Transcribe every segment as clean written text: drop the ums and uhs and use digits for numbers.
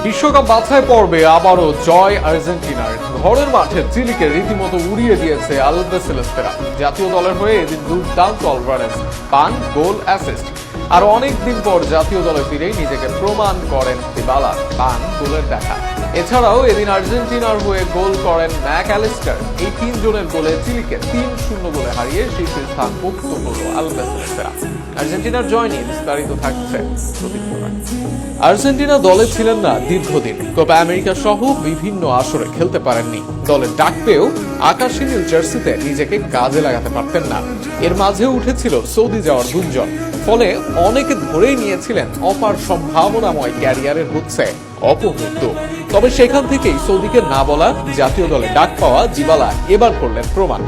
বিশ্বকাপ বাছাই পর্বে আবারও জয় আর্জেন্টিনার। ঘরের মাঠে চিলিকে রীতিমতো উড়িয়ে দিয়েছে আলবিসেলেস্তেরা। জাতীয় দলের হয়ে এদিন দুর্দান্ত আলভারেজ পান গোল অ্যাসিস্ট। আর অনেকদিন পর জাতীয় দলে ফিরেই নিজেকে প্রমাণ করেন দিবালা, পান গোলের দেখা। এছাড়াও এদিন আর্জেন্টিনার হয়ে গোল করেন ম্যাক অ্যালিস্টার। এই তিনজনের গোলে চিলিকে 3-0 গোলে হারিয়ে শীর্ষ স্থান মুক্ত হল আলবিসেলেস্তেরা। আর্জেন্টিনার জয় নিয়ে বিস্তারিত থাকছে প্রতিবেদনে। আর্জেন্টিনা দলে ছিলেন না দীর্ঘদিন। কোপা আমেরিকা সহ বিভিন্ন আসরে খেলতে পারেননি। দলের ডাক পেয়েও আকাশী নীল জার্সিতে নিজেকে কাজে লাগাতে পারতেন না। এর মাঝে উঠেছিল সৌদি যাওয়ার গুঞ্জন। ফলে অনেকে ধরেই নিয়েছিলেন অপার সম্ভাবনাময় ক্যারিয়ারের হচ্ছে অপমৃত্যু। তবে সেখান থেকেই সৌদিকে না বলা, জাতীয় দলে ডাক পাওয়া দিবালা এবার করলেন প্রমাণ।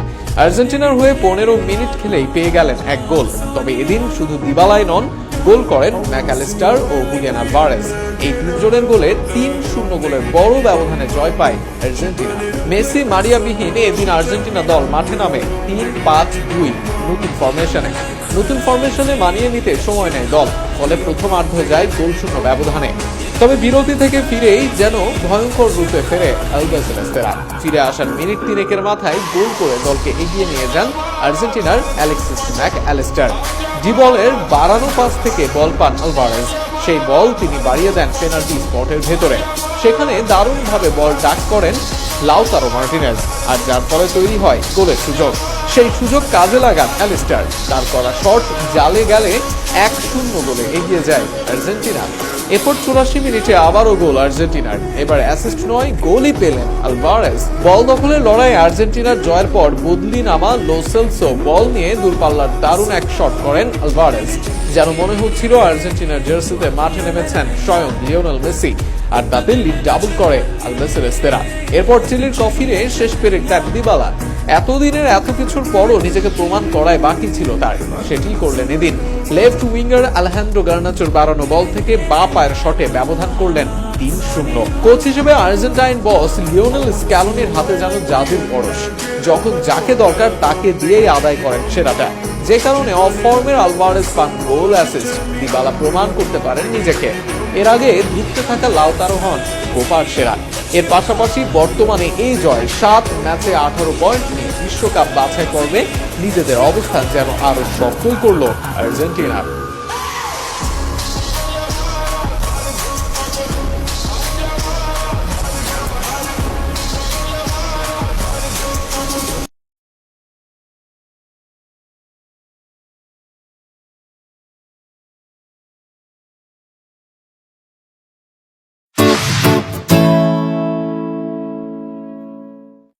আর্জেন্টিনার হয়ে 15 মিনিট খেলেই পেয়ে গেলেন এক গোল। তবে এদিন শুধু দিবালাই নন, গোল করেন ম্যাক অ্যালিস্টার ও হুলিয়ান আলভারেজ। এই তিনজনের গোলে 3-0 গোলের বড় ব্যবধানে জয় পায় আর্জেন্টিনা। মেসি মারিয়া বিহীন এদিন আর্জেন্টিনা দল মাঠে নামে 3-5-2 নতুন ফরমেশনে মানিয়ে নিতে সময় নেয় দল। ফলে প্রথমার্ধে যায় গোলশূন্য ব্যবধানে। তবে বিরতি থেকে ফিরেই যেন ভয়ঙ্কর রূপে ফেরে আলবিসেলেস্তেরা। ফিরে আসার মিনিট 3 মাথায় গোল করে দলকে এগিয়ে নিয়ে যান আর্জেন্টিনার অ্যালেক্সিস ম্যাক অ্যালিস্টার। ডি বলের বাড়ানো পাস থেকে বল পান আলভারেজ। সেই বল তিনি বাড়িয়ে দেন পেনাল্টি স্পটের ভেতরে। সেখানে দারুণভাবে বল ডাক করেন লাউতারো মার্টিনেজ, আর যার ফলে তৈরি হয় গোলের সুযোগ। সেই সুযোগ কাজে লাগান অ্যালিস্টার। তার করা শট জালে গেলে 1-0 গোলে এগিয়ে যায় আর্জেন্টিনা। এরপর 84 মিনিটে আবারও গোল আর্জেন্টিনার। এবার অ্যাসিস্ট নয়, গোলই পেলেন আলভারেজ। বল দখলের লড়াইয়ে আর্জেন্টিনার জয়ের পর বদলি নামা লো সেলসো বল নিয়ে দূরপাল্লার দারুণ এক শট করেন আলভারেজ। যেন মনে হচ্ছিল আর্জেন্টিনার জার্সিতে মাঠে নেমেছেন স্বয়ং লিওনেল মেসি। আর তাতে লিড ডাবল করে আলবিসেলেস্তেরা। এরপর চিলির কফিনে শেষ পেরেক দেন দিবালা। এতদিনের এত কিছুর পরও নিজেকে প্রমাণ করায় বাকি ছিল তার, সেটি করলেন এদিন। লেফট উইঙ্গার আলেহান্দ্রো গার্নাচোর বাড়ানো বল থেকে বাঁ পায়ের শটে ব্যবধান করলেন 3-0। কোচ হিসেবে আর্জেন্টাইন বস লিওনেল স্ক্যালোনির হাতে যেন জাদুর পরশ। যখন যাকে দরকার তাকে দিয়েই আদায় করেন সেরাটা। যে কারণে অফ ফর্মের আলভারেজ পান গোল অ্যাসিস্ট। দিবালা প্রমাণ করতে পারেন নিজেকে। এর আগে ধুঁকতে থাকা লাউতারো হন কোপার সেরা। এর পাশাপাশি বর্তমানে এই জয় 7 ম্যাচে 18 পয়েন্ট নিয়ে বিশ্বকাপ বাছাই পর্বে নিজেদের অবস্থান যেন আরো শক্তই করল আর্জেন্টিনা।